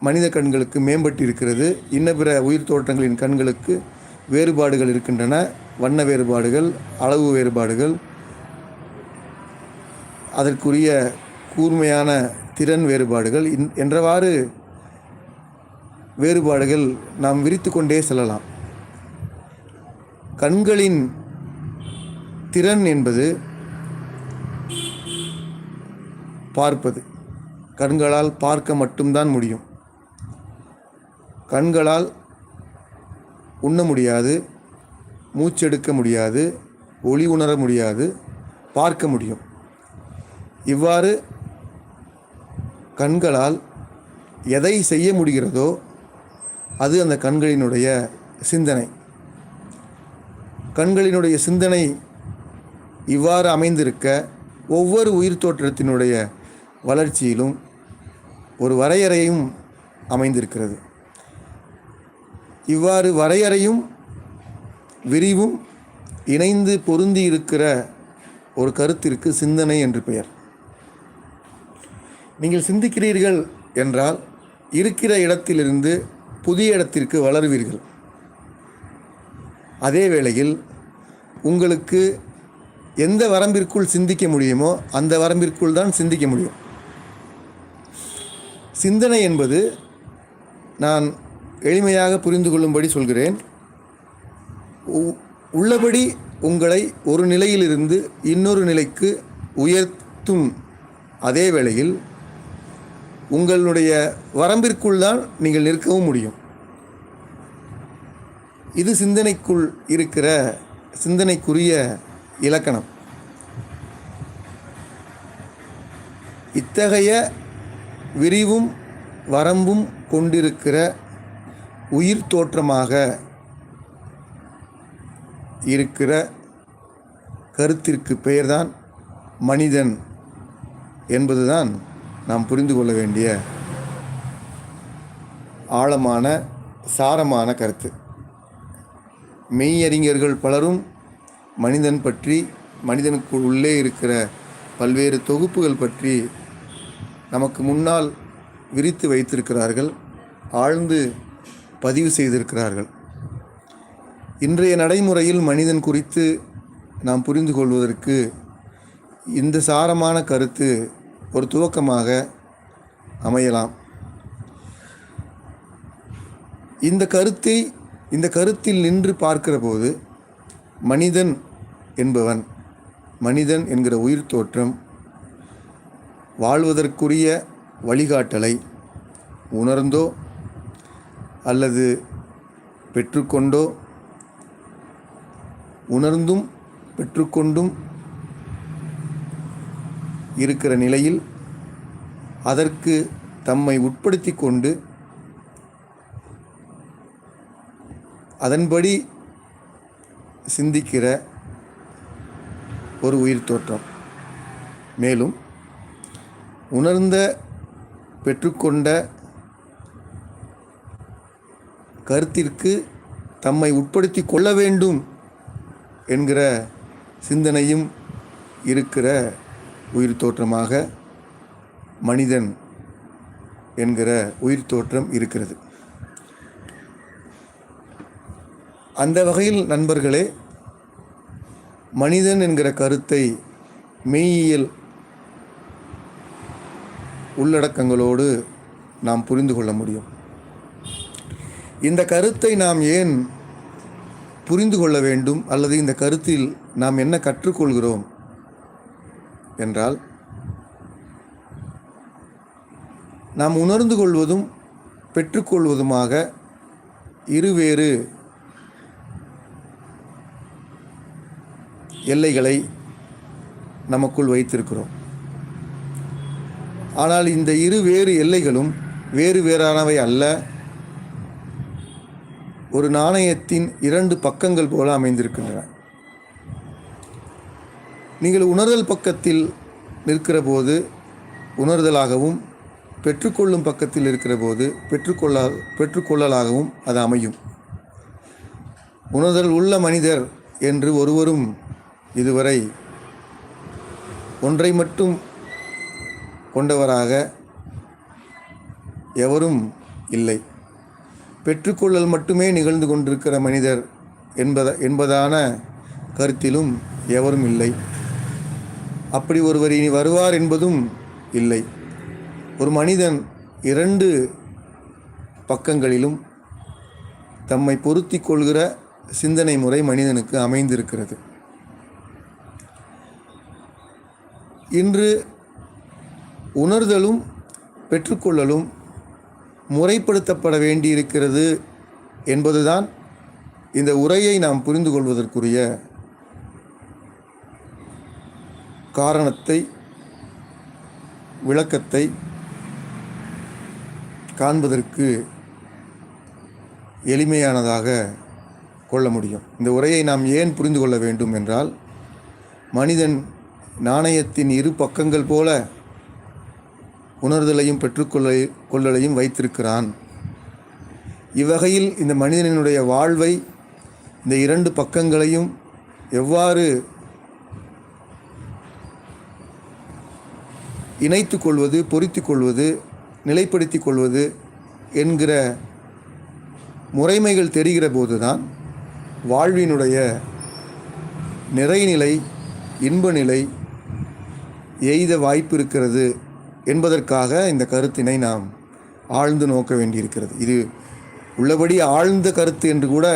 மனித கண்களுக்கு மேம்பட்டு இருக்கிறது. இன்ன பிற உயிர் தோற்றங்களின் கண்களுக்கு வேறுபாடுகள் இருக்கின்றன. வண்ண வேறுபாடுகள், அளவு வேறுபாடுகள், அதற்குரிய கூர்மையான திறன் வேறுபாடுகள் என்றவாறு வேறுபாடுகள் நாம் விரித்து கொண்டே செல்லலாம். கண்களின் திறன் என்பது பார்ப்பது. கண்களால் பார்க்க மட்டும்தான் முடியும். கண்களால் உண்ண முடியாது, மூச்செடுக்க முடியாது, ஒளி உணர முடியாது, பார்க்க முடியும். இவ்வாறு கண்களால் எதை செய்ய முடிகிறதோ அது அந்த கண்களினுடைய சிந்தனை. கண்களினுடைய சிந்தனை இவ்வாறு அமைந்திருக்க ஒவ்வொரு உயிர் தோற்றத்தினுடைய வளர்ச்சியிலும் ஒரு வரையறையும் அமைந்திருக்கிறது. இவ்வாறு வரையறையும் விரிவும் இணைந்து பொருந்தி இருக்கிற ஒரு கருத்திற்கு சிந்தனை என்று பெயர். நீங்கள் சிந்திக்கிறீர்கள் என்றால் இருக்கிற இடத்திலிருந்து புதிய இடத்திற்கு வளருவீர்கள். அதே வேளையில் உங்களுக்கு எந்த வரம்பிற்குள் சிந்திக்க முடியுமோ அந்த வரம்பிற்குள் தான் சிந்திக்க முடியும். சிந்தனை என்பது, நான் எளிமையாக புரிந்து கொள்ளும்படி சொல்கிறேன், உள்ளபடி உங்களை ஒரு நிலையிலிருந்து இன்னொரு நிலைக்கு உயர்த்தும். அதே வேளையில் உங்களுடைய வரம்பிற்குள் தான் நீங்கள் நிற்கவும் முடியும். இது சிந்தனைக்குள் இருக்கிற சிந்தனைக்குரிய இலக்கணம். இத்தகைய விரிவும் வரம்பும் கொண்டிருக்கிற உயிர் தோற்றமாக இருக்கிற கருத்திற்கு பெயர்தான் மனிதன் என்பதுதான் நாம் புரிந்து கொள்ள வேண்டிய ஆழமான சாரமான கருத்து. மெய்யறிஞர்கள் பலரும் மனிதன் பற்றி, மனிதனுக்கு உள்ளே இருக்கிற பல்வேறு தொகுப்புகள் பற்றி நமக்கு முன்னால் விரித்து வைத்திருக்கிறார்கள், ஆழ்ந்து பதிவு செய்திருக்கிறார்கள். இன்றைய நடைமுறையில் மனிதன் குறித்து நாம் புரிந்து கொள்வதற்கு இந்த சாரமான கருத்து ஒரு துவக்கமாக அமையலாம். இந்த கருத்தில் நின்று பார்க்கிற போது மனிதன் என்பவன், மனிதன் என்கிற உயிர் தோற்றம் வாழ்வதற்குரிய வழிகாட்டலை உணர்ந்தோ அல்லது பெற்றுக்கொண்டோ, உணர்ந்தும் பெற்றுக்கொண்டும் இருக்கிற நிலையில் அதற்கு தம்மை உட்படுத்தி கொண்டு அதன்படி சிந்திக்கிற ஒரு உயிர் தோற்றம். மேலும் உணர்ந்த பெற்றுக்கொண்ட கருத்திற்கு தம்மை உட்படுத்தி கொள்ள வேண்டும் என்கிற சிந்தனையும் இருக்கிற உயிர் தோற்றமாக மனிதன் என்கிற உயிர் தோற்றம் இருக்கிறது. அந்த வகையில் நண்பர்களே, மனிதன் என்கிற கருத்தை மெய்யியல் உள்ளடக்கங்களோடு நாம் புரிந்து கொள்ள முடியும். இந்த கருத்தை நாம் ஏன் புரிந்து கொள்ள வேண்டும், அல்லது இந்த கருத்தில் நாம் என்ன கற்றுக்கொள்கிறோம் என்றால், நாம் உணர்ந்து கொள்வதும் பெற்றுக்கொள்வதுமாக இருவேறு எல்லைகளை நமக்குள் வைத்திருக்கிறோம். ஆனால் இந்த இருவேறு எல்லைகளும் வேறு வேறானவை அல்ல. ஒரு நாணயத்தின் இரண்டு பக்கங்கள் போல அமைந்திருக்கின்றன. நீங்கள் உணர்தல் பக்கத்தில் நிற்கிற போது உணர்தலாகவும், பெற்றுக்கொள்ளும் பக்கத்தில் இருக்கிற போது பெற்றுக்கொள்ளலாகவும் அது அமையும். உணர்தல் உள்ள மனிதர் என்று ஒருவரும் இதுவரை ஒன்றை மட்டும் கொண்டவராக எவரும் இல்லை. பெற்றுக்கொள்ளல் மட்டுமே நிகழ்ந்து கொண்டிருக்கிற மனிதர் என்பதான கருத்திலும் எவரும் இல்லை. அப்படி ஒருவர் இனி வருவார் என்பதும் இல்லை. ஒரு மனிதன் இரண்டு பக்கங்களிலும் தம்மை பொருத்தி கொள்கிற சிந்தனை முறை மனிதனுக்கு அமைந்திருக்கிறது. இன்று உணர்தலும் பெற்றுக்கொள்ளலும் முறைப்படுத்தப்பட வேண்டியிருக்கிறது என்பதுதான் இந்த உரையை நாம் புரிந்து கொள்வதற்குரிய காரணத்தை, விளக்கத்தை காண்பதற்கு எளிமையானதாக கொள்ள முடியும். இந்த உரையை நாம் ஏன் புரிந்து கொள்ள வேண்டும் என்றால், மனிதன் நாணயத்தின் இரு பக்கங்கள் போல உணர்தலையும் பெற்றுக்கொள்ளலையும் வைத்திருக்கிறான். இவ்வகையில் இந்த மனிதனுடைய வாழ்வை, இந்த இரண்டு பக்கங்களையும் எவ்வாறு இணைத்து கொள்வது, பொருத்தி கொள்வது, நிலைப்படுத்தி கொள்வது என்கிற முறைமைகள் தெரிகிற போதுதான் வாழ்வினுடைய நிறைநிலை, இன்ப நிலை எய்த வாய்ப்பு இருக்கிறது என்பதற்காக இந்த கருத்தினை நாம் ஆழ்ந்து நோக்க வேண்டியிருக்கிறது. இது உள்ளபடி ஆழ்ந்த கருத்து என்று கூட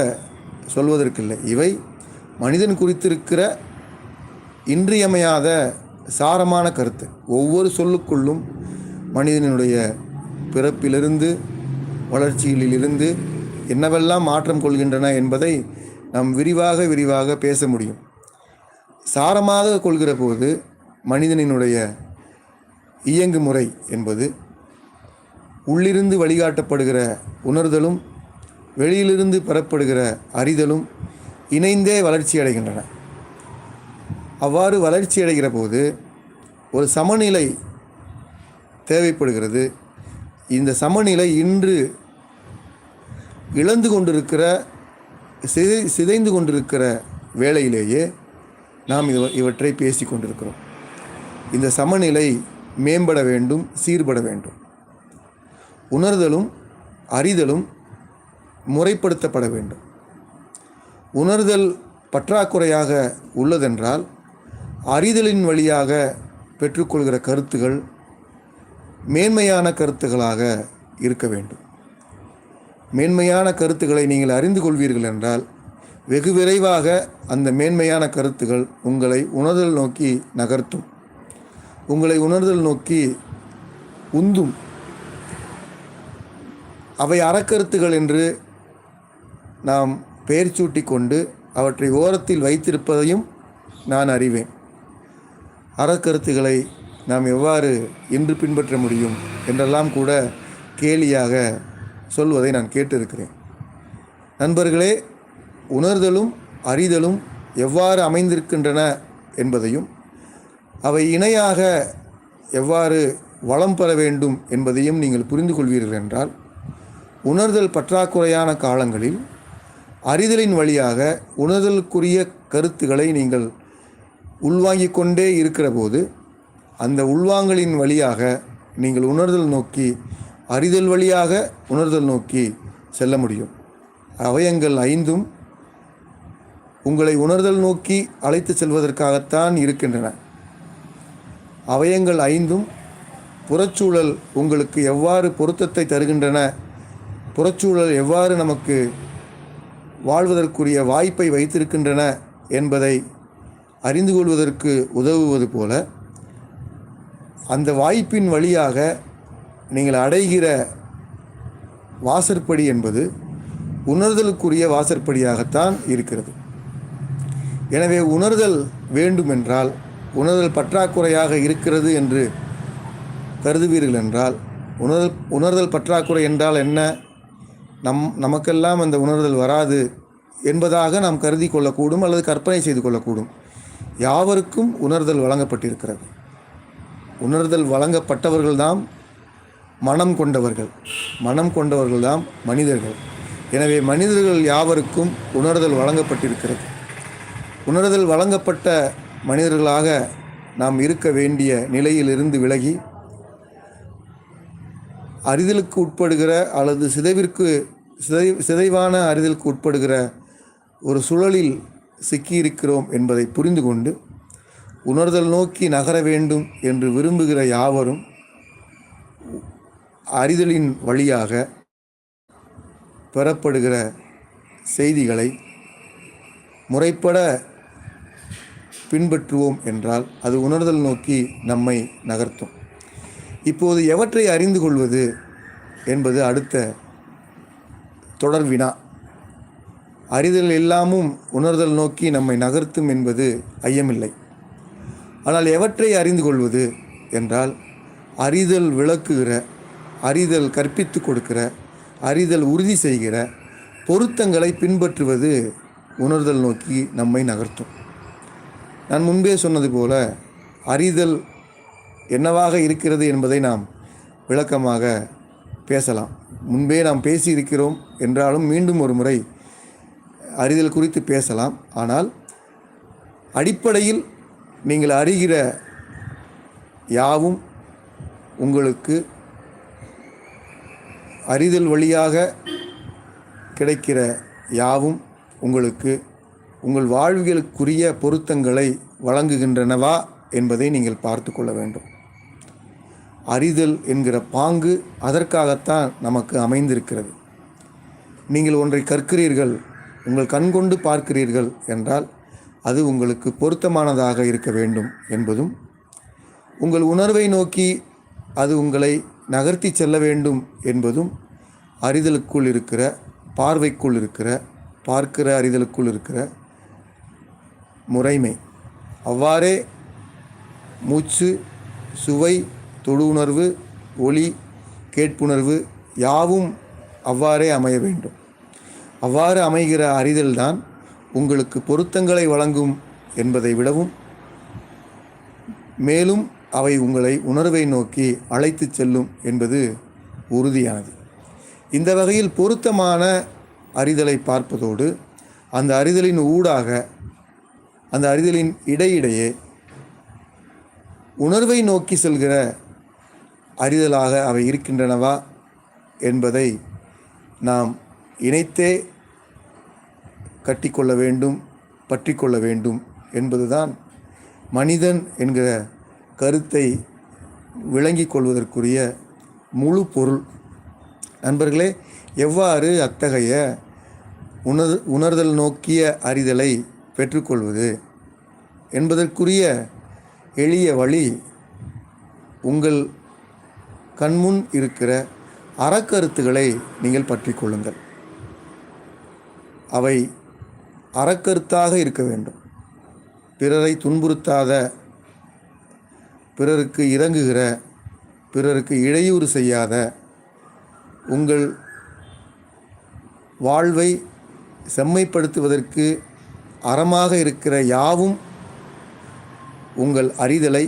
சொல்வதற்கில்லை. இவை மனிதன் குறித்திருக்கிற இன்றியமையாத சாரமான கருத்து. ஒவ்வொரு சொல்லுக்குள்ளும் மனிதனுடைய பிறப்பிலிருந்து வளர்ச்சியிலிருந்து என்னவெல்லாம் மாற்றம் கொள்கின்றன என்பதை நாம் விரிவாக பேச முடியும். சாரமாக கொள்கிற போது மனிதனினுடைய இயங்கு முறை என்பது உள்ளிருந்து வழிகாட்டப்படுகிற உணர்தலும் வெளியிலிருந்து பெறப்படுகிற அறிதலும் இணைந்தே வளர்ச்சி அடைகின்றன. அவ்வாறு வளர்ச்சி அடைகிற போது ஒரு சமநிலை தேவைப்படுகிறது. இந்த சமநிலை இன்று இழந்து கொண்டிருக்கிற, சிதைந்து கொண்டிருக்கிற வேளையிலேயே நாம் இவற்றை பேசி கொண்டிருக்கிறோம். இந்த சமநிலை மேம்பட வேண்டும், சீர்பட வேண்டும். உணர்தலும் அறிதலும் முறைப்படுத்தப்பட வேண்டும். உணர்தல் பற்றாக்குறையாக உள்ளதென்றால் அறிதலின் வழியாக பெற்றுக்கொள்கிற கருத்துகள் மேன்மையான கருத்துகளாக இருக்க வேண்டும். மேன்மையான கருத்துக்களை நீங்கள் அறிந்து கொள்வீர்கள் என்றால் வெகு விரைவாக அந்த மேன்மையான கருத்துகள் உங்களை உணர்தல் நோக்கி நகர்த்தும், உங்களை உணர்தல் நோக்கி உந்தும். அவை அறக்கருத்துகள் என்று நாம் பெயர் சூட்டி கொண்டு அவற்றை ஓரத்தில் வைத்திருப்பதையும் நான் அறிவேன். அறக்கருத்துக்களை நாம் எவ்வாறு இன்று பின்பற்ற முடியும் என்றெல்லாம் கூட கேலியாக சொல்வதை நான் கேட்டிருக்கிறேன். நண்பர்களே, உணர்தலும் அறிதலும் எவ்வாறு அமைந்திருக்கின்றன என்பதையும் அவை இணையாக எவ்வாறு வளம் பெற வேண்டும் என்பதையும் நீங்கள் புரிந்து கொள்வீர்கள் என்றால் உணர்தல் பற்றாக்குறையான காலங்களில் அறிதலின் வழியாக உணர்தலுக்குரிய கருத்துக்களை நீங்கள் உள்வாங்கிக் கொண்டே இருக்கிற போது அந்த உள்வாங்கலின் வழியாக நீங்கள் உணர்தல் நோக்கி, அறிதல் வழியாக உணர்தல் நோக்கி செல்ல முடியும். அவயங்கள் ஐந்தும் உங்களை உணர்தல் நோக்கி அழைத்து செல்வதற்காகத்தான் இருக்கின்றன. அவயங்கள் ஐந்தும் புறச்சூழல் உங்களுக்கு எவ்வாறு பொருத்தத்தை தருகின்றன, புறச்சூழல் எவ்வாறு நமக்கு வாழ்வதற்குரிய வாய்ப்பை வைத்திருக்கின்றன என்பதை அறிந்து கொள்வதற்கு உதவுவது போல அந்த வாய்ப்பின் வழியாக நீங்கள் அடைகிற வாசற்படி என்பது உணர்தலுக்குரிய வாசற்படியாகத்தான் இருக்கிறது. எனவே உணர்தல் வேண்டுமென்றால், உணர்தல் பற்றாக்குறையாக இருக்கிறது என்று கருதுவீர்கள் என்றால், உணர்தல் பற்றாக்குறை என்றால் என்ன, நமக்கெல்லாம் அந்த உணர்தல் வராது என்பதாக நாம் கருதி கொள்ளக்கூடும் அல்லது கற்பனை செய்து கொள்ளக்கூடும். யாவருக்கும் உணர்தல் வழங்கப்பட்டிருக்கிறது. உணர்தல் வழங்கப்பட்டவர்கள்தாம் மனம் கொண்டவர்கள், மனம் கொண்டவர்கள்தாம் மனிதர்கள். எனவே மனிதர்கள் யாவருக்கும் உணர்தல் வழங்கப்பட்டிருக்கிறது. உணர்தல் வழங்கப்பட்ட மனிதர்களாக நாம் இருக்க வேண்டிய நிலையிலிருந்து விலகி அறிதலுக்கு உட்படுகிற அல்லது சிதைவான அறிதலுக்கு உட்படுகிற ஒரு சுழலில் சிக்கியிருக்கிறோம் என்பதை புரிந்து கொண்டு உணர்தல் நோக்கி நகர வேண்டும் என்று விரும்புகிற யாவரும் அறிதலின் வழியாக பெறப்படுகிற செய்திகளை முறைப்பட பின்பற்றுவோம் என்றால் அது உணர்தல் நோக்கி நம்மை நகர்த்தும். இப்போது எவற்றை அறிந்து கொள்வது என்பது அடுத்த தொடர் வினா. அறிதல் எல்லாமும் உணர்தல் நோக்கி நம்மை நகர்த்தும் என்பது ஐயமில்லை. ஆனால் எவற்றை அறிந்து கொள்வது என்றால் அறிதல் விளக்குகிற, அறிதல் கற்பித்து கொடுக்கிற, அறிதல் உறுதி செய்கிற பொருத்தங்களை பின்பற்றுவது உணர்தல் நோக்கி நம்மை நகர்த்தும். நான் முன்பே சொன்னது போல அறிதல் என்னவாக இருக்கிறது என்பதை நாம் விளக்கமாக பேசலாம். முன்பே நாம் பேசியிருக்கிறோம் என்றாலும் மீண்டும் ஒரு முறை அறிதல் குறித்து பேசலாம். ஆனால் அடிப்படையில் நீங்கள் அறிகிற யாவும் உங்களுக்கு அறிதல் வழியாக கிடைக்கிற யாவும் உங்களுக்கு உங்கள் வாழ்வியலுக்குரிய பொருத்தங்களை வழங்குகின்றனவா என்பதை நீங்கள் பார்த்து கொள்ள வேண்டும். அறிதல் என்கிற பாங்கு அதற்காகத்தான் நமக்கு அமைந்திருக்கிறது. நீங்கள் ஒன்றை கற்கிறீர்கள், உங்கள் கண்கொண்டு பார்க்கிறீர்கள் என்றால் அது உங்களுக்கு பொருத்தமானதாக இருக்க வேண்டும் என்பதும், உங்கள் உணர்வை நோக்கி அது உங்களை நகர்த்தி செல்ல வேண்டும் என்பதும் அறிதலுக்குள் இருக்கிற, பார்வைக்குள் இருக்கிற, பார்க்கிற அறிதலுக்குள் இருக்கிற முறைமை. அவ்வாறே மூச்சு, சுவை, தொடு உணர்வு, ஒளி, கேட்புணர்வு யாவும் அவ்வாறே அமைய வேண்டும். அவ்வாறு அமைகிற அறிதல்தான் உங்களுக்கு பொருத்தங்களை வழங்கும் என்பதை விடவும் மேலும் அவை உங்களை உணர்வை நோக்கி அழைத்து செல்லும் என்பது உறுதியானது. இந்த வகையில் பொருத்தமான அறிதலை பார்ப்பதோடு அந்த அறிதலின் ஊடாக, அந்த அறிதலின் இடையிடையே உணர்வை நோக்கி செல்கிற அறிதலாக அவை இருக்கின்றனவா என்பதை நாம் இணைத்தே கட்டிக்கொள்ள வேண்டும், பற்றி கொள்ள வேண்டும் என்பதுதான் மனிதன் என்கிற கருத்தை விளங்கிக் கொள்வதற்குரிய முழு பொருள். நண்பர்களே, எவ்வாறு அத்தகைய உணர்தல் நோக்கிய அறிதலை பெற்றுக்கொள்வது என்பதற்குரிய எளிய வழி, உங்கள் கண்முன் இருக்கிற அறக்கருத்துக்களை நீங்கள் பற்றி கொள்ளுங்கள். அவை அறக்கருத்தாக இருக்க வேண்டும். பிறரை துன்புறுத்தாத, பிறருக்கு இரங்குகிற, பிறருக்கு இடையூறு செய்யாத, உங்கள் வாழ்வை செம்மைப்படுத்துவதற்கு அறமாக இருக்கிற யாவும் உங்கள் அறிதலை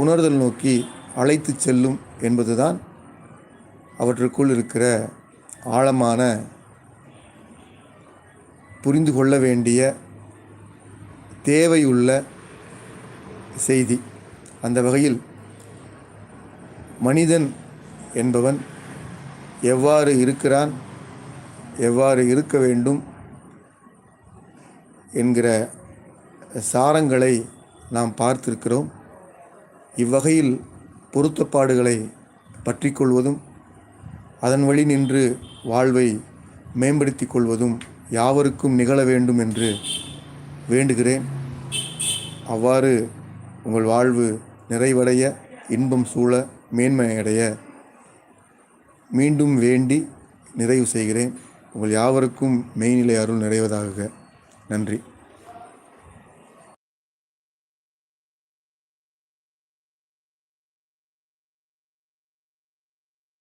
உணர்தல் நோக்கி அழைத்து செல்லும் என்பதுதான் அவற்றுக்குள் இருக்கிற ஆழமான புரிந்து கொள்ள வேண்டிய தேவையுள்ள செய்தி. அந்த வகையில் மனிதன் என்பவன் எவ்வாறு இருக்கிறான், எவ்வாறு இருக்க வேண்டும் என்கிற சாரங்களை நாம் பார்த்திருக்கிறோம். இவ்வகையில் பொருத்தப்பாடுகளை பற்றி கொள்வதும் அதன் வழி நின்று வாழ்வை மேம்படுத்தி கொள்வதும் யாவருக்கும் நிகழ வேண்டும் என்று வேண்டுகிறேன். அவ்வாறு உங்கள் வாழ்வு நிறைவடைய, இன்பம் சூழ, மேன்மையடைய மீண்டும் வேண்டி நிறைவு செய்கிறேன். உங்கள் யாவருக்கும் மெய்நிலை அருள் நிறைவதாக. நன்றி.